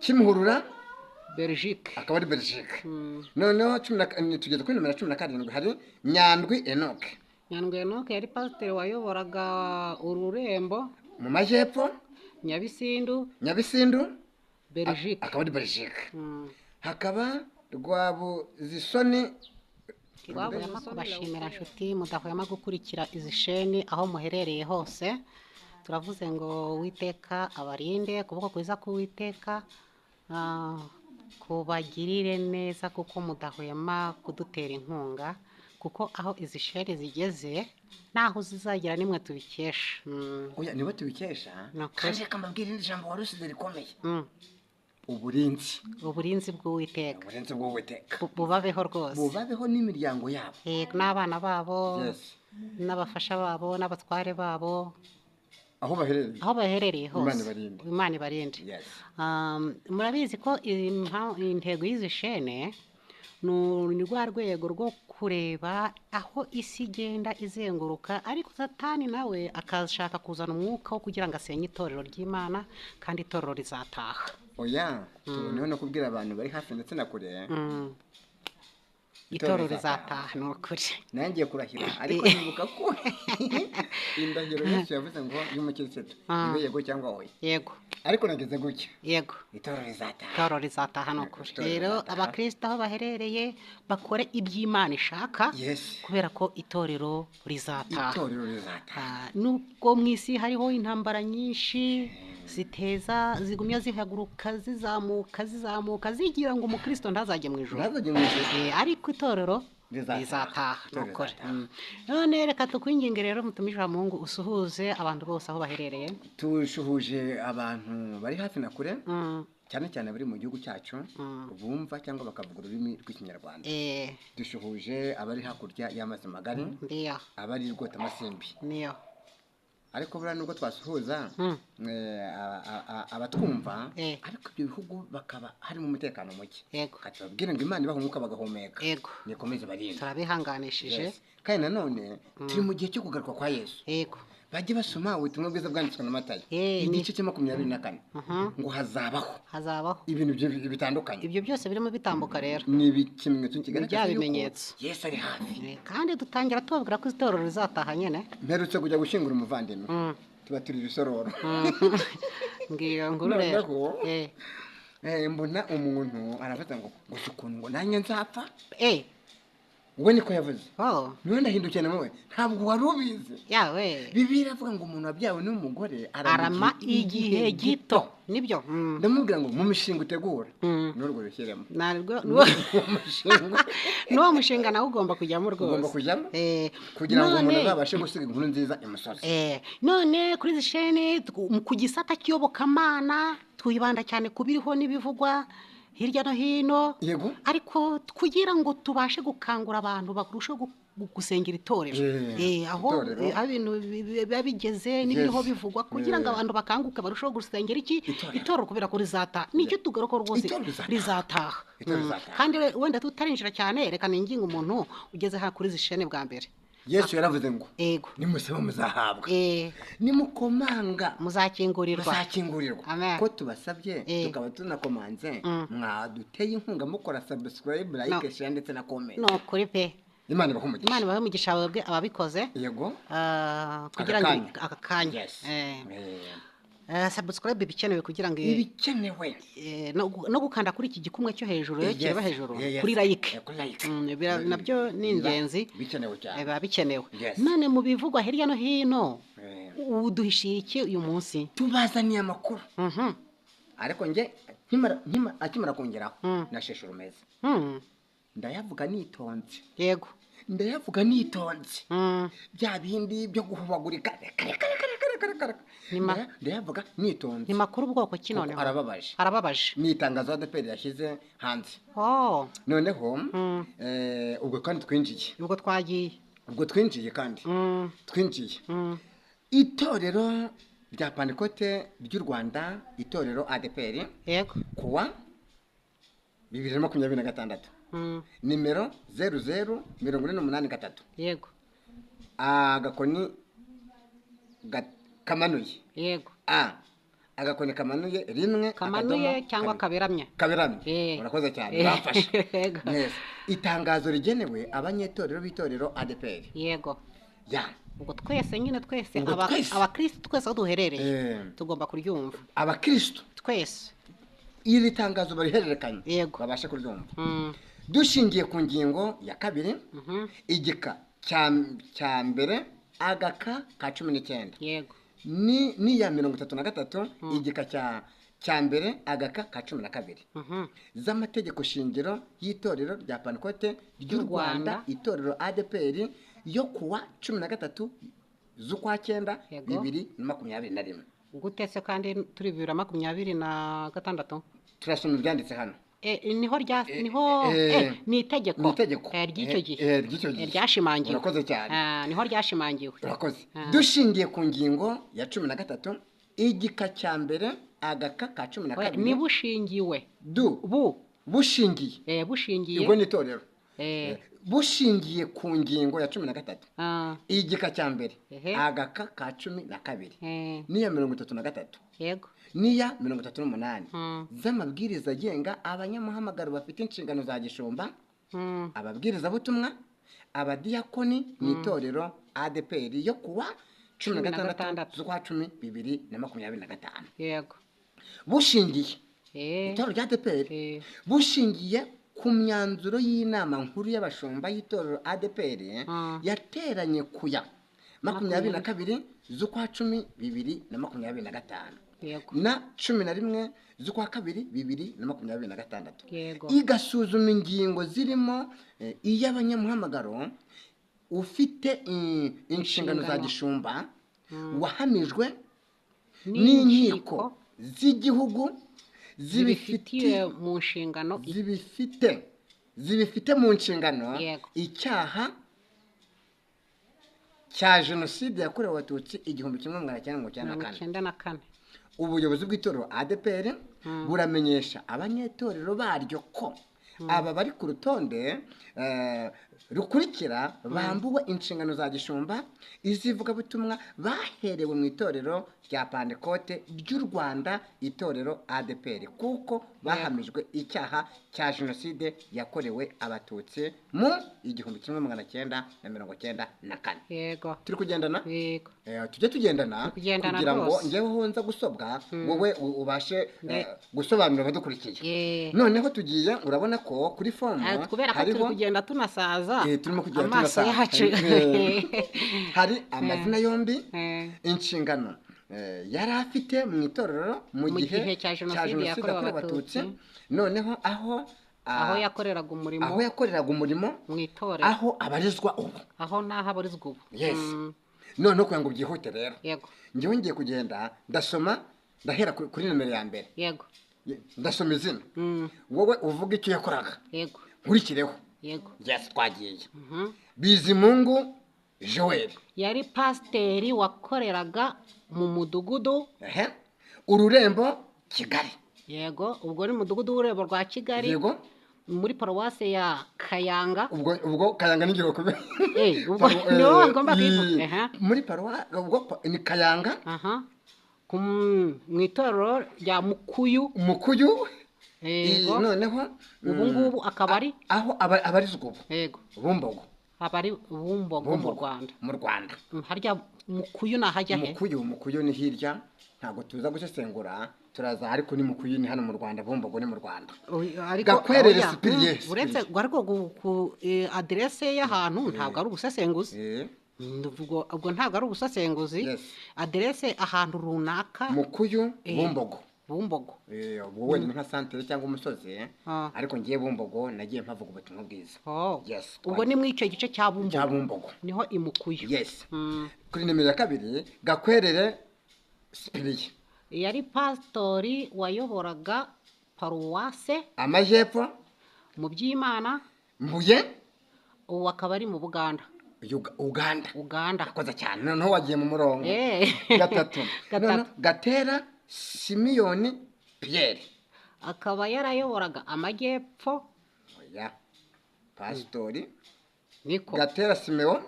Kimihurura Belgique. akaba ari Belgique. Noneho tugeze kuri nomero 17 hari Nyandwi Enoch. Nyandwi Enoch yari pasiteri wayoboraga Ururembo mu majyepfo Nyabisindu Belgique. akaba ari Belgique. Hakaba Rwabuzisoni. Twabuyemo kubashimira nshuti mudahwema gukurikira izi sheni aho muherereye hose. Turavuze ngo Uwiteka abarinde kuboko kwiza k'Uwiteka kubagirire neza kuko mudahwema kudutera inkunga, kuko aho izi sheni zigeze naho zizagera nimwe tubikesha. Oya nibo tubikesha kandi akamabwira indi jambo warusize rikomeye. Uburinzi bw'Uwiteka. Bubabeho rwose. Bubabeho n'imiryango yabo. N'abana babo. N'abafasha babo n'abatware babo. Aho baherereye hose. Imana ibarinde. Murabizi ko intego y'izi shene ni rwa rwego rwo kureba aho isi igenda izenguruka, ariko Satani nawe akashaka kuzana umwuka wo kugira ngo asenye itorero ry'Imana, kandi itorero rizataha. Oya, tuboneho no kubwira abantu bari hafi ndetse na kure. Itorero rizataha ni ukuri. Nangiye kurahira ariko nibuka ko indahiro Yesu yavuze ngo y'umukirisitu ibe yego cyangwa oya. Yego. Ariko nageze gutya. Yego. Itorero rizataha ni ukuri. Rero abakristo aho baherereye bakore iby'Imana ishaka, kubera ko itorero rizataha. Nubwo mu isi hariho intambara nyinshi zigumya zihaguruka zizamuka zigira ngo umukristo ntazajye mu ijuru, ariko itorero rizataha. None reka tukwinginge rero mutumije Mungu usuhuze abantu bose aho baherereye. Tushuhuje abantu bari hafi na kure, cyane cyane bari mu gihugu cyacu bumva cyangwa bakavuga ururimi rw'Ikinyarwanda. Dushuhuje abari hakurya y'amazi magari, abari Rwota Masimbi. Ariko buriya nubwo twasuhuza abatwumva, ariko ibyo bihugu bakaba harimo umutekano muke. Katubabwira ngo Imana ibaha umwuka bagahumeka. Nikomeze barinde. Turabihanganishije. Kandi nanone turi mu gihe cyo kugaruka kwa Yesu. Bajye basoma ubutumwa bwiza bwanditswe na Matayo igice cya 24 ngo hazabaho ibintu bitandukanye. Ibyo byose birimo bitambuka rero. Ni ikimenyetso kigaragaza yuko Yesu ari hafi. Kandi dutangira tubabwira ko itorero rizataha nyene. Mperutse kujya gushingura umuvandimwe. Tuba turi bisororo. Ngiyo nguru rero. Mbona umuntu arafata ngo gusukuntu ngo nanjye nzapfa. Ubwo niko yavuze. Niwe ndahindukira nawe ntabwo wari ubizi. Bibiliya avuga ngo umuntu wabyawe n'umugore arama igihe gito. Nibyo. Ndamubwira ngo mu mishinga utegura n'urwo rushyiremo. N'uwo mushinga nawe ugomba kujyamo rwose. Ugomba kujyamo kugira ngo umuntu azabashe gusiga inkuru nziza imusozi. None kuri izi sheni ku gisata cy'iyobokamana twibanda cyane kubiriho n'ibivugwa hirya no hino, ariko kugira ngo tubashe gukangura abantu barushaho gusengera itorero, aho ibintu biba bigeze n'ibiriho bivugwa, kugira ngo abantu bakanguke barushaho gusengera itorero, kubera ko rizataha. Nicyo tugaruka rwose, rizataha. Kandi wenda tutarinjira cyane, reka ninginga umuntu ugeze ha kuri zishene bwa mbere. Yesu yaravuze ngo nimusaba muzahabwa, nimukomanga muzakingurirwa. Ko tubasabye tukaba tunakomanze, mwaduteye inkunga mukora subscribe, like, share ndetse na comment. No kuri pe. Imana ibahe umugisha ababikoze. Yego. Kugira ngo aka kanya. Subscribe bikenewe kugira ngo no gukanda kuri iki gikumwe cyo hejuru kireba hejuru kuri like. Nabyo ni ingenzi, biba bikenewe. None mu bivugwa hirya no hino uduhishiye iki uyu munsi? Tubazaniye amakuru. Ariko nge akimara kongeraho nasheshe urumeze. Ndayavuga nitonze. Yego. Ndayavuga nitonze. Bya bindi byo guhubagurika. Ndayavuga nitonze. Ni makuru ubwoko ki noneho? Arababaje. Ni itangazo ADPR yashyize hanze. Noneho ubwo kandi twinjiye. Ubwo twinjiye kandi. Twinjiye. Itorero rya Pantekote ry'u Rwanda, itorero ADPR. Yego. Kuwa 2026. Nimero 004883. Yego. Agakoni kamanuye. Yego. agakoni kamanuye rimwe kamanuye cyangwa kaberamye urakoze cyane bafashe neza itangazo rigenewe abanyetorero b'itorero ADPR yego ya ubwo twese nyine twese abakristo twese aho duherereye tugomba kuryumva abakristo twese iri tangazo barihererekanye babashe kuryumva dushingiye ku ngingo ya 2 igika cya mbere agaka ka 19 yego ni ya 33 igika cya mbere agaka ka 12 z'amategeko shingiro y'itorero rya Pantekote ry'u Rwanda itorero ADPR yo kuwa 13 z'ukwa 9 2021 gutese kandi turi 2026 turasoma ibyanditse hano niho ni itegeko ry'icyo gihe ryashimangiwe urakoze cyane niho ryashimangiwe urakoze dushingiye ku ngingo ya 13 igika cya mbere agaka ka 12 ni bushingiwe bushingiye ubwo ni itorero bushingiye ku ngingo ya 13 igika cya mbere agaka ka 12 niya 33 yego niya 38 z'amabwiriza agenga abanyamuhamagaro bafite inshingano za gishumba ababwiriza butumwa abadiyakoni mu itorero ADPR yo kuwa 16 z'ukwa 10 2025 yego bushingiye itorero rya ADPR bushingiye ku myanzuro y'inama nkuru y'abashumba y'itorero ADPR yateranye kuya 22 z'ukwa 10 2025 na 11 z'ukwa 2 2026 igasuzuma ingingo zirimo iy'abanyamuhamagaro ufite inshingano za gishumba wahamijwe n'inkiko z'igihugu zibifitiye mu nshingano zibifite mu nshingano icyaha cya jenoside yakorewe abatutsi 1994 ubuyobozi bw'itorero ADPR buramenyesha abanyetorero baryo ko aba bari ku rutonde rukurikira bambuwe inshingano za gishumba izivuga butumwa baherewe mu itorero rya Pantekote ry'u Rwanda itorero ADPR kuko bahamijwe icyaha cya jenoside yakorewe abatutsi mu 1994 yego turi kugendana yego tujye tugendana kugira ngo ngeweho nza gusobwa wowe ubashe gusobanura abadukurikiye noneho tugiye urabona ko kuri fomu hariho kugenda tunasaza turimo kugenda tunasaza hari amazina yombi inshingano yari afite mu itorero mu gihe cya jenoside yakorewe abatutsi noneho aho yakoreraga umurimo mu itorero aho abarizwa ubu abarizwa ubu yes noneho kugira ngo byihute rero yego njyewe ngiye kugenda ndasoma ndahera kuri nimero ya mbere yego ndasoma izina wowe uvuga icyo yakoraga yego nkurikireho yego yes twagiye Bizimungu Joel yari pasiteri wakoreraga mu mudugudu Ururembo Kigali yego ubwo ni mudugudu w'ururembo rwa Kigali yego muri paruwase ya Kayanga ubwo Kayanga ni ngiro kubera ubwo no ngomba kwivuga muri paruwase ubwo ni Kayanga mu itorero rya Mukuyu noneho ubu ngubu akaba ari aho abarizwa ubu yego Bumbogo abari Bumbogo mu Rwanda harya Mukuyu nahajya he Mukuyu ni hirya ntabwo tuza gusesengura turaza ariko ni Mukuyu ni hano mu Rwanda Bumbogo ni mu Rwanda Gakwerere Cyprien uretse ariko ku adresse y'ahantu ntabwo ari ubusesenguzi ubwo ntabwo ari ubusesenguzi adresse ahantu runaka Mukuyu Bumbogo wowe ni nka santere cyangwa umusozi ariko ngiye Bumbogo nagiye mpavuga ubutumwa bwiza ubwo ni mu icyo gice cya Bumbogo niho imukuyu kuri nimero ya 2 Gakwerere Cyprien yari pastori wayoboraga paruwase Amajyepfo mu Byimana Mbuye ubu akaba ari mu Buganda Uganda akoze cyane noneho wagiye mu murongo gatatu Gatera Simiyoni Pierre akaba yarayoboraga Amajyepfo pastori niko Gatera Simeo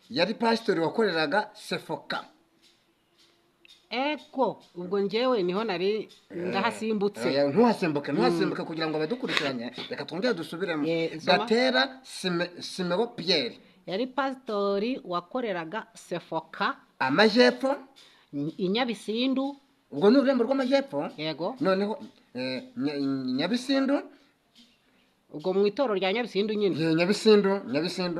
yari pastori wakoreraga Sefoka eko ubwo njyewe niho nari ndahasimbutse. Ntuhasimbuke kugira ngo abadukurikiranye reka twongere dusubiremo. Gatera Simeo Pierre yari pasitori wakoreraga Sefoka amajyepfo i Nyabisindu. Ubwo ni ururembo rw'amajyepfo. Yego. Noneho Nyabisindu ubwo mu itorero rya Nyabisindu nyine. Nyabisindu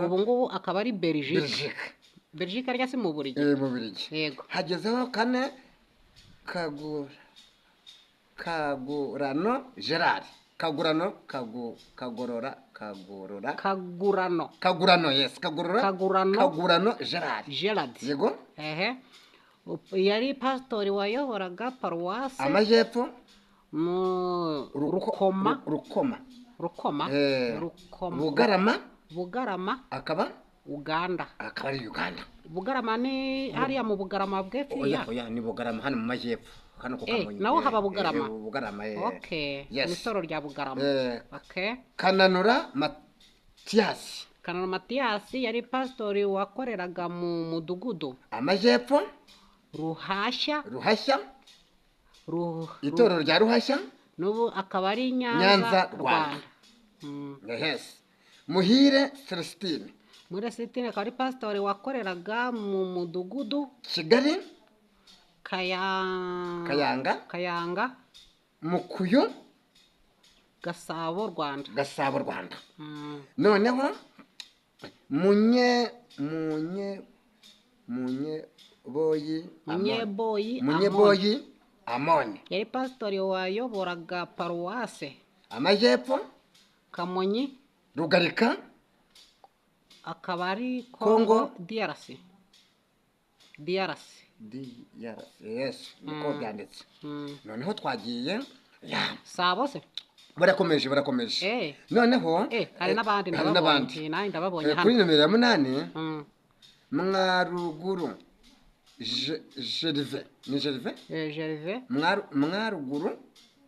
ubu ngubu akaba ari Belgique arya si mu Bubiligi. Mu Bubiligi. Yego. Hagezeho kane Kagurano Gerard Kagurano Gerard. Yego. Yari pasitori wayoboraga paruwase amajyepfo mu Rukoma. Bugarama akaba Uganda. ari Uganda. Bugarama ni hariya mu Bugarama bw'Epfo. Oya ni Bugarama hano mu majyepfo. Hano Kamonyi. Naho haba Bugarama. Bugarama. Okay. Yes. Isoro rya Bugarama. Okay. Kananura Mathias yari pastori wakoreraga mu mudugudu amajyepfo Ruhashya. Itorero rya Ruhashya n'ubu akaba ari Nyanza Rwanda. Yes. Muhire Celestine akaba ari pastori wakoreraga mu mudugudu Kigali Kayanga Mukuyu Gasabo Rwanda. Noneho Munye Boyi Amoni yari pastori wayoboraga paruwase amajyepfo Kamonyi Rugarika akaba ari Congo DRC. Yes, niko byanditse. Noneho twagiye Sabo se barakomeje. Noneho hari n'abandi ndababonye hano kuri nimero ya 8 Mwaruguru Gervais Mwaruguru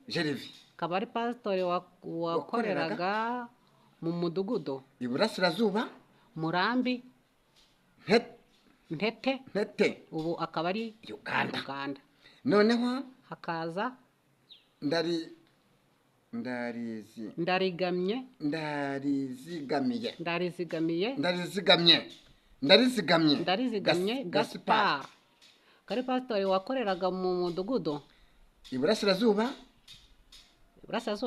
Gervais akaba ari pasitori wakoreraga mu mudugudu Iburasirazuba Murambi Ntete ubu akaba ari Uganda. Noneho hakaza Ndarizigamye Gaspard kari pasitori wakoreraga mu mudugudu Iburasirazuba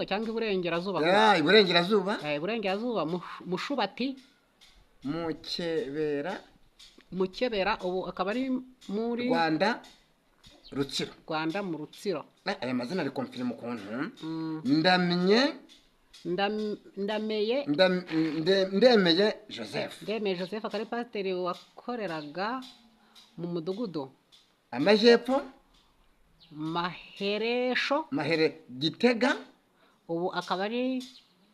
cyangwa Iburengerazuba. Iburengerazuba Mushubati Mukebera ubu akaba ari muri Rwanda mu Rutsiro. Aya mazina ari confirm ukuntu Ndemeye Joseph akaba ari pasiteri wakoreraga mu mudugudu amajyepfo Mahere Gitega ubu akaba ari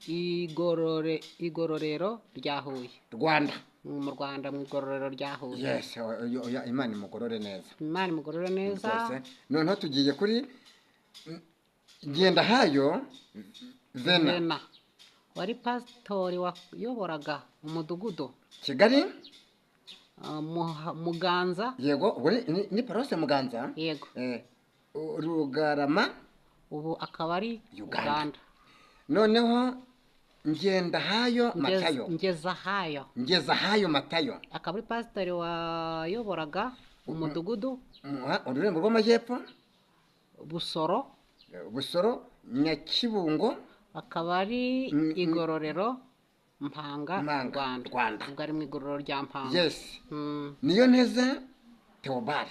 igororero rya Huye Rwanda. Mu Rwanda mu igororero rya Huye. Yes, Imana imugorore neza. Noneho tugiye kuri Ngendahayo Vena wari pasitori wayoboraga umudugudu Kigali Muganza. Yego, ni parose Muganza. Yego. Rugarama ubu akaba ari Uganda. Noneho Ngendahayo Matayo akaba ari pasitori wayoboraga umudugudu ururembo rw'amajyepfo Busoro Nyakibungo akaba ari igororero Mpanga Rwanda. Ubwo ari mu igororero rya Mpanga. Yes. Niyo nteze Theobald.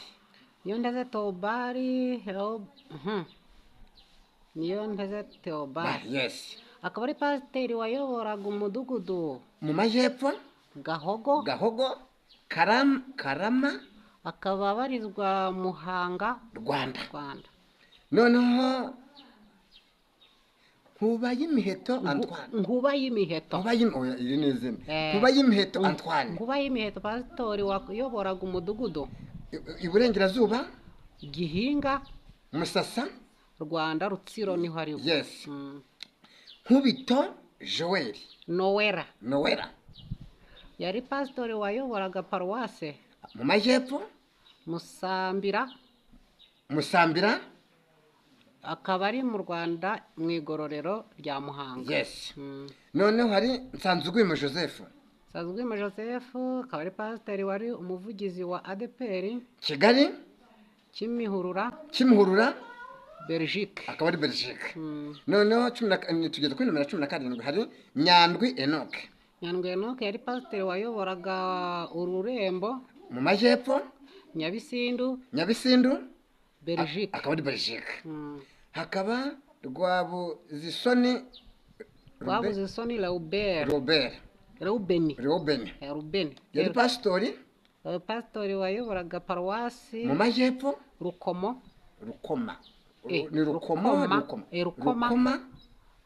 Yes. Akaba ari pasiteri wayoboraga umudugudu mu majyepfo Gahogo Karama akaba abarizwa Muhanga Rwanda. Noneho Nkubayimiheto Antoine pasitori wayoboraga umudugudu Iburengerazuba Gihinga Musasa Rwanda Rutsiro niho ari. Yes. Nkubito Joel Nowera yari pasitori wayoboraga paruwase mu majyepfo Musambira Musambira akaba ari mu Rwanda mu igororero rya Muhanga. Yes. Noneho hari Nsanzugwima Joseph. Nsanzugwima Joseph akaba ari pasiteri wari umuvugizi wa ADPR Kigali Kimihurura Belgique. Akaba ari Belgique. Noneho tugeze kuri nomero 17 hari Nyandwi Enoch. Nyandwi Enoch yari pasiteri wayoboraga Ururembo mu majyepfo Nyabisindu Belgique. Akaba ari Belgique. Hakaba Rwabuzisoni Reuben. Yari pastori wayoboraga paruwasi mu majyepfo Rukoma.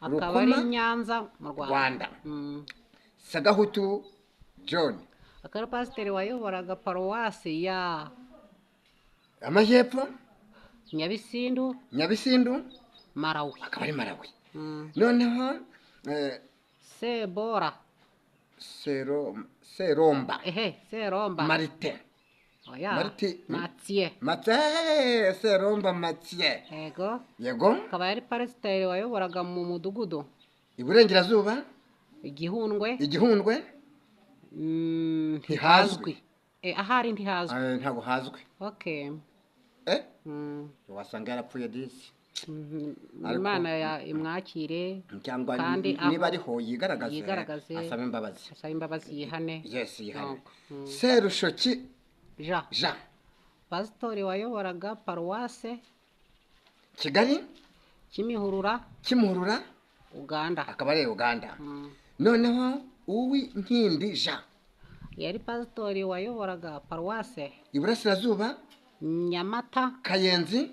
Akaba ari Nyanza mu Rwanda. Sagahutu John akaba pasiteri wayoboraga paruwasi ya amajyepfo Nyabisindu Malawi. Akaba ari Malawi. Noneho Seromba Marite Seromba Mathieu. Yego. Akaba ari pasiteri wayoboraga mu mudugudu Iburengerazuba Igihundwe ntihazwi. Ahari ntihazwi. Ntabwo hazwi. Okay. Wasanga yarapfuye disi. Imana imwakire cyangwa niba ariho yigaragaze asaba imbabazi yihane. Yes, yihane. Serushoki Jean pastori wayoboraga paruwase Kigali Kimihurura Uganda. Akaba ari Uganda. Noneho Uwinkindi Jean yari pastori wayoboraga paruwase Iburasirazuba Nyamata Kayenzi.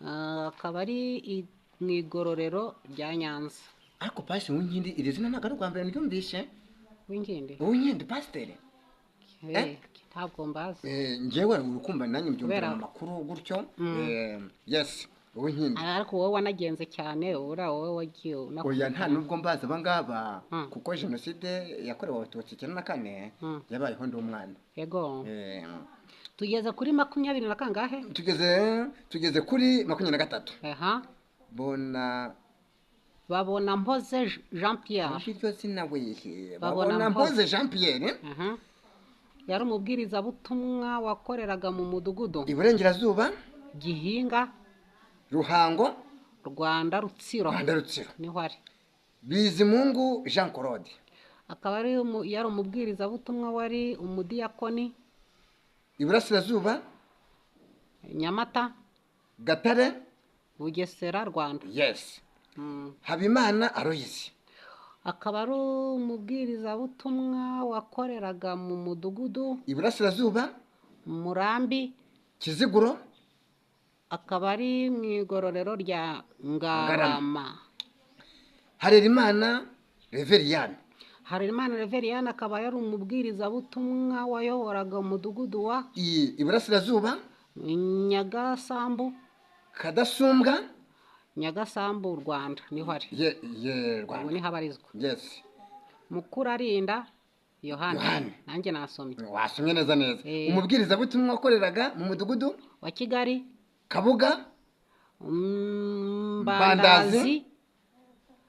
Akaba ari mu igororero rya Nyanza. Ariko pasi Uwinkindi iri zina ntabwo ari rwambere ndyumvishe. Uwinkindi pasiteri ntabwo mbazi. Njyewe urukumva nanjye mbyumvira mu makuru gutyo. Yes, Uwinkindi. Ariko wowe wanagenze cyane wowe wagiye oya nta nubwo mbaza abangaba kuko jenoside yakorewe Abatutsi 94 yabayeho ndi umwana. Yego. Tugeze kuri 20 na kangahe? Tugeze kuri 23. Babona Mpoze Jean Pierre. Iryo zina wehe. Babona Mpoze Jean Pierre. Yari umubwiriza butumwa wakoreraga mu mudugudu Iburengerazuba Gihinga Ruhango Rwanda Rutsiro niho ari. Bizimungu Jean Claude akaba ari yari umubwiriza butumwa wari umudiyakoni Iburasirazuba Nyamata Gatare Bugesera Rwanda. Yes. Habimana Aloysi akaba ari umubwiriza butumwa wakoreraga mu mudugudu Iburasirazuba Murambi Kiziguro. Akaba ari mu igororero rya Ngarama. Harerimana Reveriyani akaba yari umubwiriza butumwa wayoboraga umudugudu wa Iburasirazuba Nyagasambu Kadasumbwa Nyagasambu Rwanda niho ari. Rwanda niho abarizwa. Yes. Mukurarinda Yohani nanjye nasomye. Wasomye neza. Umubwiriza butumwa wakoreraga mu mudugudu wa Kigali Kabuga Mbandazi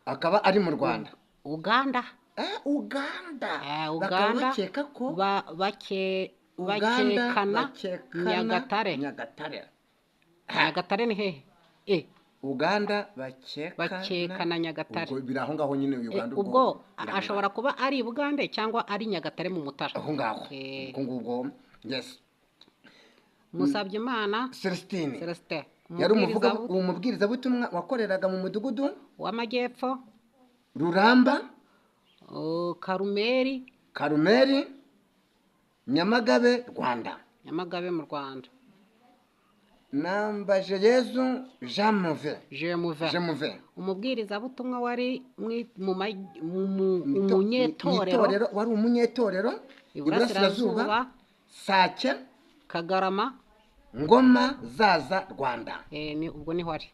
akaba ari mu Rwanda. Uganda bakeka ko bakekana Nyagatare ni hehe? Uganda bakekana Nyagatare. Ubwo biraho ngaho nyine Uganda ubwo ashobora kuba ari Bugande cyangwa ari Nyagatare mu Mutara. Aho ngaho. Ubwo yes. Musabyimana Celestine yari umubwiriza butumwa wakoreraga mu mudugudu w'Amajyepfo Ruramba Karumeri Nyamagabe Rwanda. mu Rwanda. Nambaje Yezu Jean Mouve umubwiriza butumwa wari umunyetorero wari umunyetorero Iburasirazuba Sake Kagarama Ngoma Zaza Rwanda. Ubwo niho ari.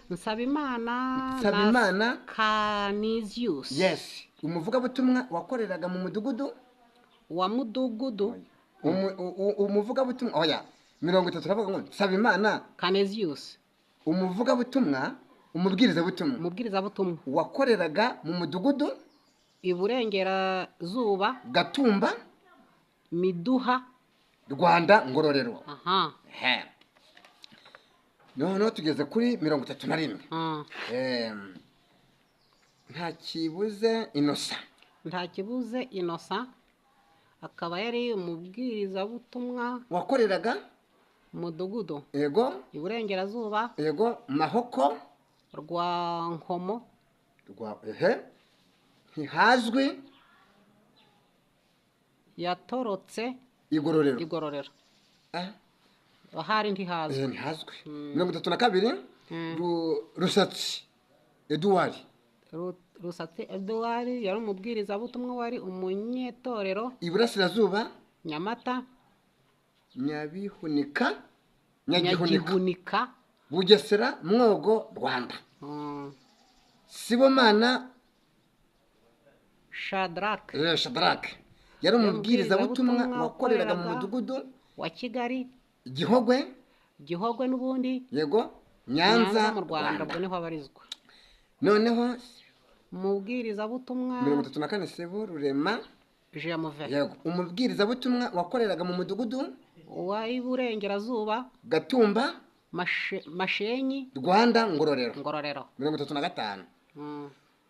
Nsabimana Canisius. Yes. Umuvuga butumwa wakoreraga mu mudugudu umuvuga butumwa 30 turavuga ngo Nsabimana Canisius, umubwirizabutumwa wakoreraga mu mudugudu Iburengerazuba, Gatumba, Miduha, Rwanda, Ngororero. aha noneho tugeze kuri 31. nta kibuze Innocent akaba yari umubwirizabutumwa wakoreraga mudugudu yego Iburengerazuba, yego Mahoko, rwa Nkomo, ntihazwi, yatorotse Igororero, ahari ntihazwi. ntihazwi. 32. Rusatsi Edouard yari umubwirizabutumwa wari umunyetorero Iburasirazuba, Nyamata, Nyagihunika, Bugesera, Mwogo, Rwanda. Sibomana Shadrack yari umubwirizabutumwa wakoreraga mu mudugudu wa Kigali, Gihogwe n'ubundi yego Nyanza mu Rwanda, ubwo niho abarizwa. noneho umubwirizabutumwa 34. Sebo Rurema yego umubwirizabutumwa wakoreraga mu mudugudu wa Iburengerazuba, Gatumba, Mashenyi, Rwanda, Ngororero. 35.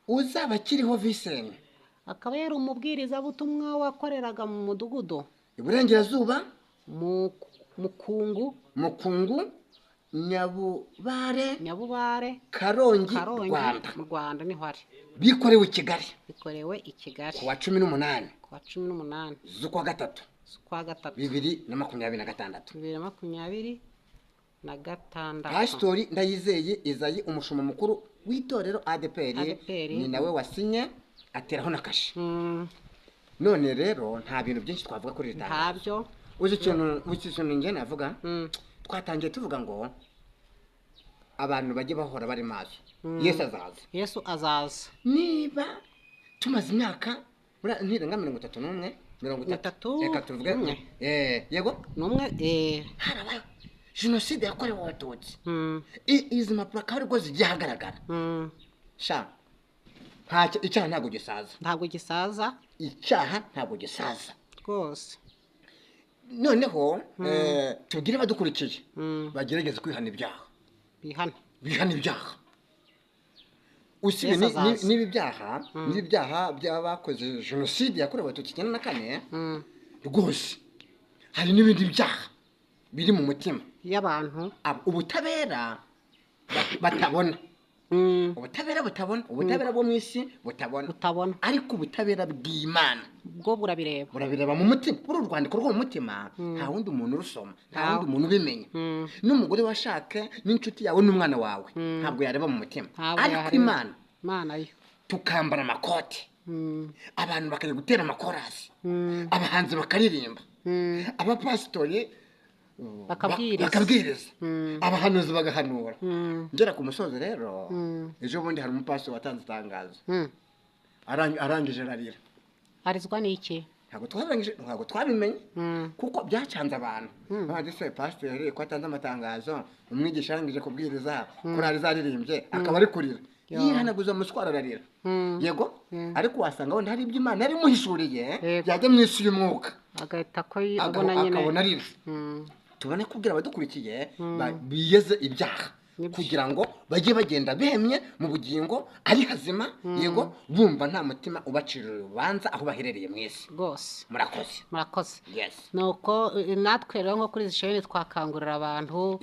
uzaba akiriho Vincent akaba yari umubwirizabutumwa wakoreraga mu mudugudu Iburengerazuba, Mukungu, Nyabubare, Karongi, mu Rwanda niho ari. bikorewe i Kigali kuwa 18 z'ukwa gatatu 2026. Pastori Ndayizeye Izayi, umushumba mukuru w'itorero ADPR, ni nawe wasinye ateraho na kashi. none rero nta bintu byinshi twavuga kuri iri tangazo. uzi ikintu njye navuga, twatangiye tuvuga ngo abantu bajye bahora bari maso. Yesu azaza niba tumaze imyaka ntirenga 31 30 reka tuvuge yego n'umwe harabaye jenoside yakorewe Abatutsi. izi mpapuro akaba ariko zigiye hagaragara. icyaha ntabwo gisaza rwose. noneho tubwire badukurikiye bagerageze kwihana ibyaha, bihana ibyaha. usibye n'ibi byaha by'abakoze jenoside yakorewe Abatutsi 94, rwose hari n'ibindi byaha biri mu mutima y'abantu, ubutabera batabona, ubutabera bwo mu isi butabona, ariko ubutabera bw'Imana bwo burabireba mu mutima. uru rwandiko rwo mu mutima nta wundi muntu urusoma, nta wundi muntu ubimenya. n'umugore washake n'inshuti yawe n'umwana wawe ntabwo yareba mu mutima, ariko Imana yo tukambara amakoti, abantu bakajya gutera amakorasi, abahanzi bakaririmba, abapasitori bakabwiriza, abahanuzi bagahanura. ngera ku musozi rero, ejo bundi hari umupastori watanze itangazo, arangije ararira. arizwa n'iki? ntabwo twabimenye kuko byacanze abantu. se pasiteri ko atanze amatangazo, umwigisha arangije kubwiriza, korali zaririmbye akaba ari kurira, yihanaguza umuswara ararira. yego ariko wasanga wenda hari ibyo Imana yabimuhishuriye byajya mu isi y'umwuka, agahita ko abona nyine akabona arira. tubone kubwira abadukurikiye biyeze ibyaha kugira ngo bajye bagenda bemye mu bugingo ari hazima, yego bumva nta mutima ubacira urubanza aho baherereye mu isi rwose. murakoze. nuko natwe rero nko kuri izi sheni twakangurira abantu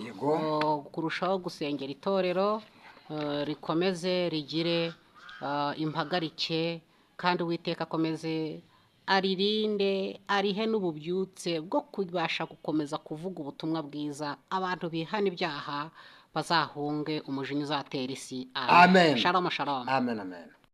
kurushaho gusengera itorero rikomeze rigire impagarike, kandi Uwiteka akomeze aririnde, arihe n'ububyutse bwo kubasha gukomeza kuvuga ubutumwa bwiza. abantu bihana ibyaha bazahunge umujinya uzatera isi. Amen. Shalom. Amen.